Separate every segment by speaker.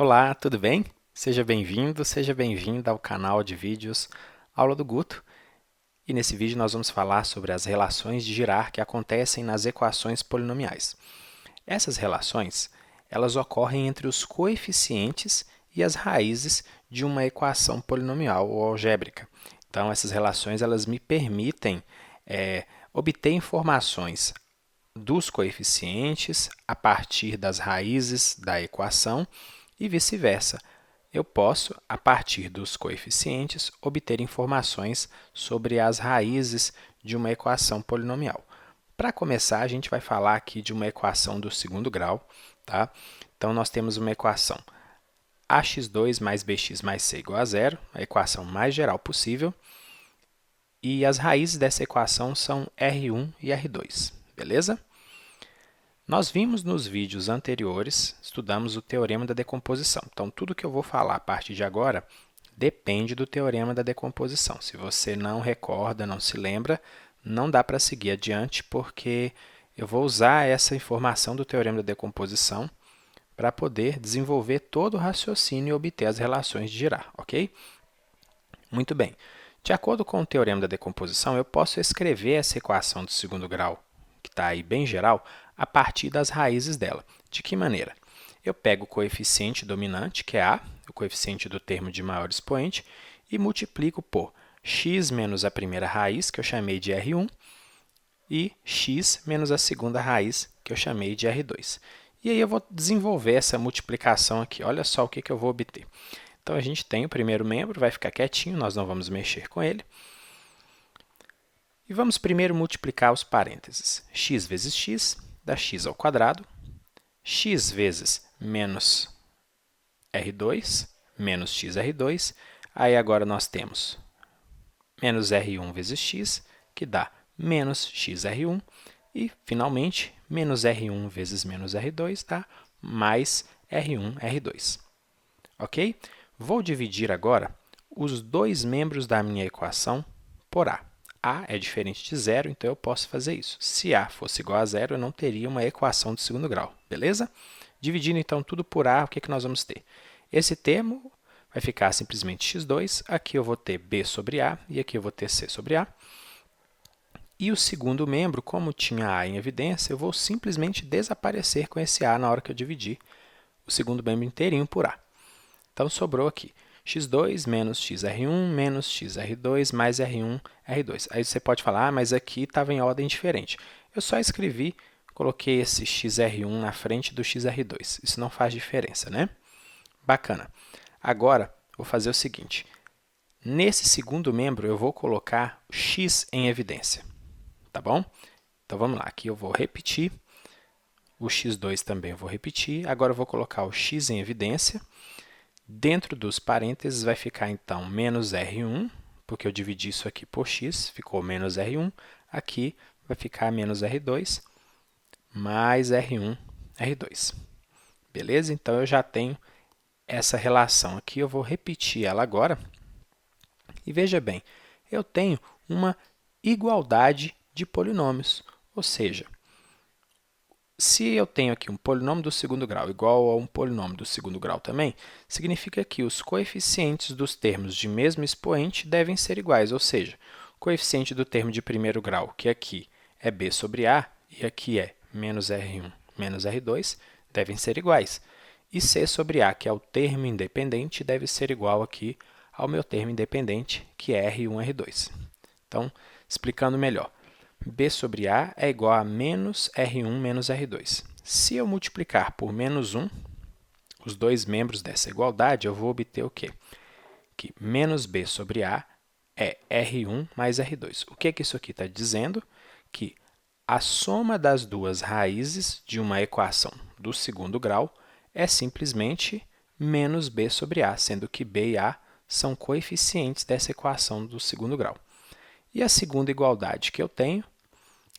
Speaker 1: Olá, tudo bem? Seja bem-vindo, seja bem-vinda ao canal de vídeos Aula do Guto. E nesse vídeo nós vamos falar sobre as relações de Girard que acontecem nas equações polinomiais. Essas relações, elas ocorrem entre os coeficientes e as raízes de uma equação polinomial ou algébrica. Então, essas relações elas me permitem obter informações dos coeficientes a partir das raízes da equação e vice-versa. Eu posso, a partir dos coeficientes, obter informações sobre as raízes de uma equação polinomial. Para começar, a gente vai falar aqui de uma equação do segundo grau, tá? Então, nós temos uma equação ax2 mais bx mais c igual a zero, a equação mais geral possível, e as raízes dessa equação são R1 e R2, beleza? Nós vimos nos vídeos anteriores, estudamos o teorema da decomposição. Então, tudo que eu vou falar a partir de agora depende do teorema da decomposição. Se você não recorda, não se lembra, não dá para seguir adiante, porque eu vou usar essa informação do teorema da decomposição para poder desenvolver todo o raciocínio e obter as relações de Girard, ok? Muito bem. De acordo com o teorema da decomposição, eu posso escrever essa equação do segundo grau, que está aí bem geral, a partir das raízes dela. De que maneira? Eu pego o coeficiente dominante, que é A, o coeficiente do termo de maior expoente, e multiplico por x menos a primeira raiz, que eu chamei de R1, e x menos a segunda raiz, que eu chamei de R2. E aí eu vou desenvolver essa multiplicação aqui. Olha só o que eu vou obter. Então, a gente tem o primeiro membro, vai ficar quietinho, nós não vamos mexer com ele. E vamos primeiro multiplicar os parênteses. X vezes x dá x ao quadrado, x vezes menos R2, menos xr2. Aí agora nós temos menos R1 vezes x, que dá menos xr1. E, finalmente, menos R1 vezes menos R2 dá mais R1, R2. Ok? Vou dividir agora os dois membros da minha equação por A. A é diferente de zero, então eu posso fazer isso. Se A fosse igual a zero, eu não teria uma equação de segundo grau, beleza? Dividindo então tudo por A, o que nós vamos ter? Esse termo vai ficar simplesmente x2, aqui eu vou ter B sobre A e aqui eu vou ter C sobre A. E o segundo membro, como tinha A em evidência, eu vou simplesmente desaparecer com esse A na hora que eu dividir o segundo membro inteirinho por A. Então, sobrou aqui x2 menos xr1 menos xr2 mais r1, r2. Aí você pode falar, mas aqui estava em ordem diferente. Eu só escrevi, coloquei esse xr1 na frente do xr2. Isso não faz diferença, né? Bacana. Agora, vou fazer o seguinte. Nesse segundo membro, eu vou colocar o x em evidência. Tá bom? Então, vamos lá. Aqui eu vou repetir. O x2 também eu vou repetir. Agora, eu vou colocar o x em evidência. Dentro dos parênteses vai ficar, então, menos R1, porque eu dividi isso aqui por x, ficou menos R1. Aqui vai ficar menos R2, mais R1, R2. Beleza? Então, eu já tenho essa relação aqui. Eu vou repetir ela agora. E veja bem, eu tenho uma igualdade de polinômios, ou seja, se eu tenho aqui um polinômio do segundo grau igual a um polinômio do segundo grau também, significa que os coeficientes dos termos de mesmo expoente devem ser iguais, ou seja, o coeficiente do termo de primeiro grau, que aqui é b sobre a, e aqui é menos r1 menos r2, devem ser iguais. E c sobre a, que é o termo independente, deve ser igual aqui ao meu termo independente, que é r1, r2. Então, explicando melhor. B sobre A é igual a menos R1 menos R2. Se eu multiplicar por menos 1, os dois membros dessa igualdade, eu vou obter o quê? Que menos B sobre A é R1 mais R2. O que isso aqui está dizendo? Que a soma das duas raízes de uma equação do segundo grau é simplesmente menos B sobre A, sendo que B e A são coeficientes dessa equação do segundo grau. E a segunda igualdade que eu tenho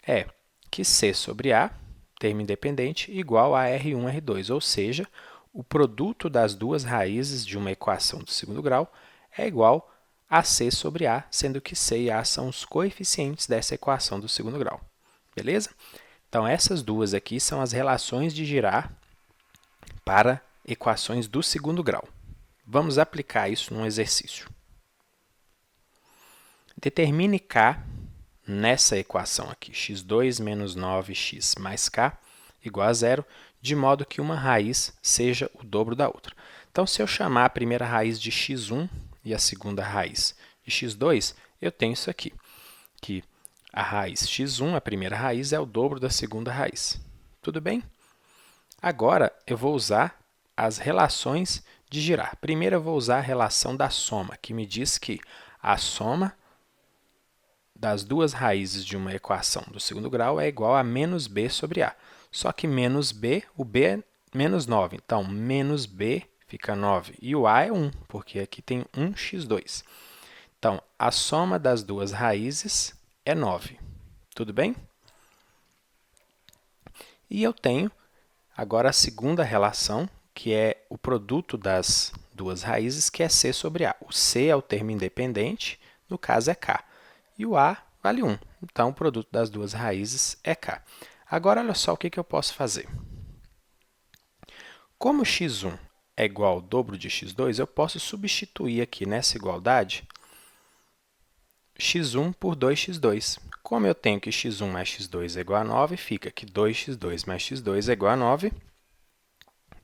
Speaker 1: é que C sobre A, termo independente, igual a R1, R2, ou seja, o produto das duas raízes de uma equação do segundo grau é igual a C sobre A, sendo que C e A são os coeficientes dessa equação do segundo grau. Beleza? Então, essas duas aqui são as relações de Girard para equações do segundo grau. Vamos aplicar isso num exercício. Determine k nessa equação aqui, x2 menos 9x mais k igual a zero, de modo que uma raiz seja o dobro da outra. Então, se eu chamar a primeira raiz de x1 e a segunda raiz de x2, eu tenho isso aqui, que a raiz x1, a primeira raiz, é o dobro da segunda raiz. Tudo bem? Agora, eu vou usar as relações de girar. Primeiro, eu vou usar a relação da soma, que me diz que a soma das duas raízes de uma equação do segundo grau é igual a menos b sobre a. Só que menos b, o b é menos 9. Então, menos b fica 9. E o a é 1, porque aqui tem 1x2. Então, a soma das duas raízes é 9. Tudo bem? E eu tenho agora a segunda relação, que é o produto das duas raízes, que é c sobre a. O c é o termo independente, no caso é k. E o a vale 1. Então, o produto das duas raízes é k. Agora, olha só o que eu posso fazer. Como x1 é igual ao dobro de x2, eu posso substituir aqui nessa igualdade x1 por 2x2. Como eu tenho que x1 mais x2 é igual a 9, fica que 2x2 mais x2 é igual a 9.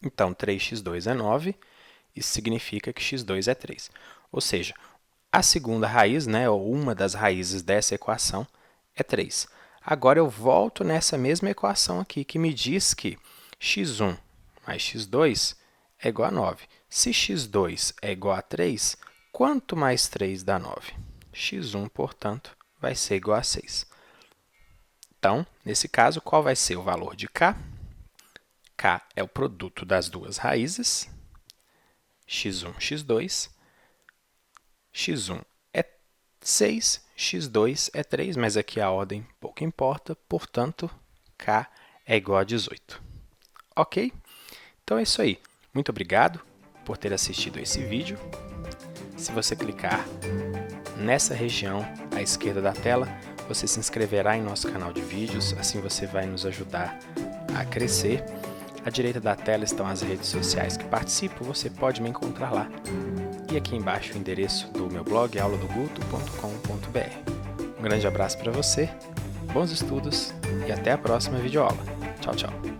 Speaker 1: Então, 3x2 é 9. Isso significa que x2 é 3. Ou seja, a segunda raiz, ou uma das raízes dessa equação, é 3. Agora, eu volto nessa mesma equação aqui, que me diz que x1 mais x2 é igual a 9. Se x2 é igual a 3, quanto mais 3 dá 9? x1, portanto, vai ser igual a 6. Então, nesse caso, qual vai ser o valor de k? K é o produto das duas raízes, x1, x2. x1 é 6, x2 é 3, mas aqui a ordem pouco importa, portanto, k é igual a 18. Ok? Então é isso aí. Muito obrigado por ter assistido esse vídeo. Se você clicar nessa região à esquerda da tela, você se inscreverá em nosso canal de vídeos, assim você vai nos ajudar a crescer. À direita da tela estão as redes sociais que participo, você pode me encontrar lá. E aqui embaixo o endereço do meu blog, auladoguto.com.br. Um grande abraço para você, bons estudos e até a próxima videoaula. Tchau, tchau!